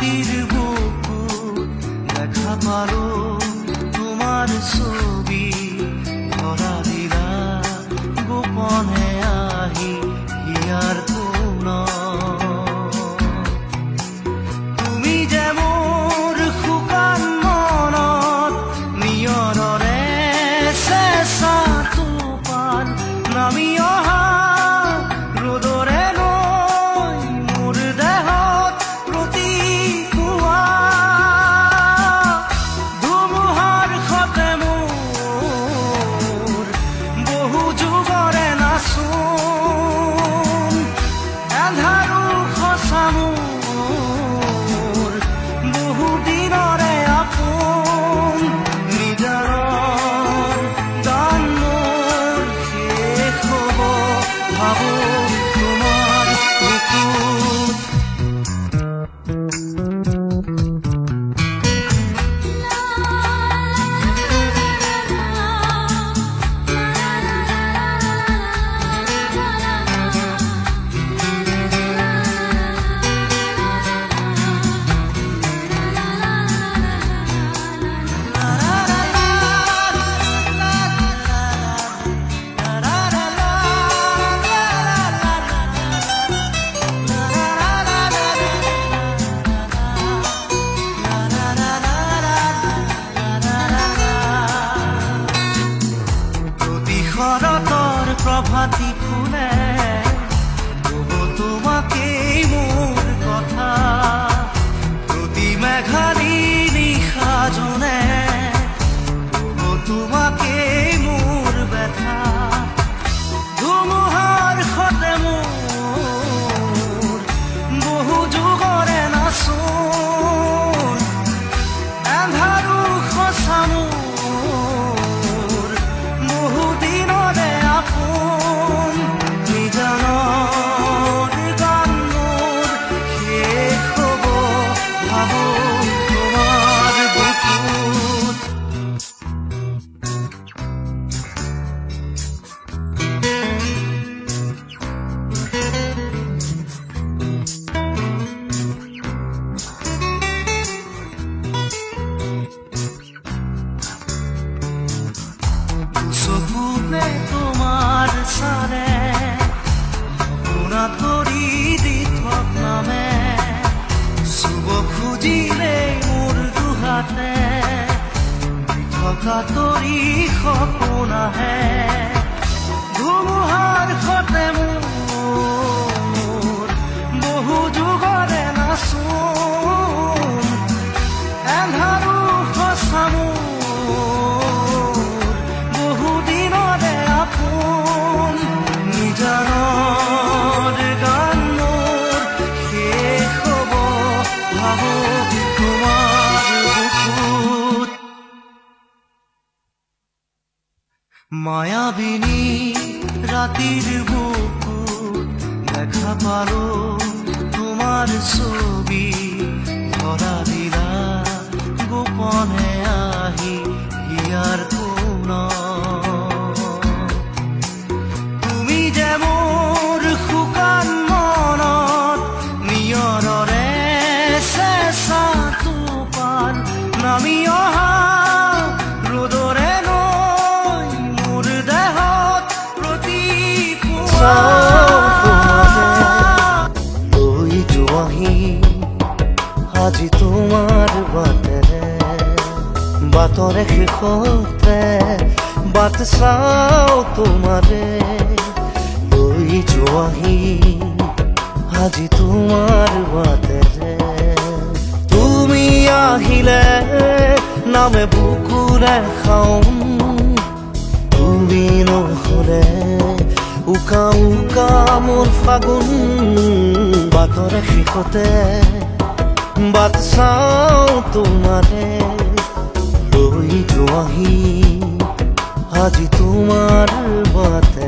রাতির বুকুত দেখা পালো তোমার ছবি ধরা দিলা গোপনে আহি হিয়ার কোন তুমি যে মোর শুকান মনত নিয়ৰৰে চেঁচা টোপাল নামি অহা ৰ'দৰে নৈ মোৰ দেহত প্ৰতিপুৱা ধুমুহাৰ সতে মোৰ বহু যুগৰে নাচোন এন্ধাৰো সঁচা মোৰ বহু দিনৰে আপোন নিজাৰৰ গান মোৰ শেষ হ'ব ভাবো তোমাৰ বুকুত শৰতৰ প্ৰভাতী ফুলে কব তোমাকেই মোৰ কথা প্ৰতি মেঘালী নিশা জনে কব তোমাকেই মোৰ ব্যথা ধুমুহাৰ সতে মোৰ বহু যুগৰে নাচোন এন্ধাৰো সঁচা মোৰ বহু দিনৰে আপোন নিজানৰ গান মোৰ শেষ হ'ব ভাবো তোমাৰ বুকুত চকুতে তোমাৰ চালে সপোনা ধৰি দি থকামে চুব খুজিলে মোৰ দুহাতে থকা তৰি সপোন আহে ধুমুহাৰ সতে মোৰ বহু যুগৰে নাচোন এন্ধাৰো সঁচা মোৰ বহু দিনৰে আপোন নিজানৰ গান মোৰ শেষ হ'ব ভাবো তোমাৰ বুকুত মায়াবিনী ৰাতিৰ বুকুত দেখা পালো তোমাৰ ছবি ধৰা দিলা গোপনে আহি হিয়াৰ কোন তুমি যে মোৰ শুকান মনত নিয়ৰৰে চেঁচা টোপাল নামি অহা ৰ'দৰে নৈ মোৰ দেহত প্ৰতিপুৱা লৈ যোৱাহি আজি তোমাৰ বাটৰে শেষতে বাট চাও তোমাৰে লৈ যোৱাহি আজি তোমাৰ বাটেৰে তুমি আহিলে নামে বুকুৰে খাওঁ তুমি নহ'লে উকা উকা মোৰ ফাগুন বাটৰে শেষতে বাট চাও তোমাৰে লৈ যোৱাহি আজি তোমাৰ বাটে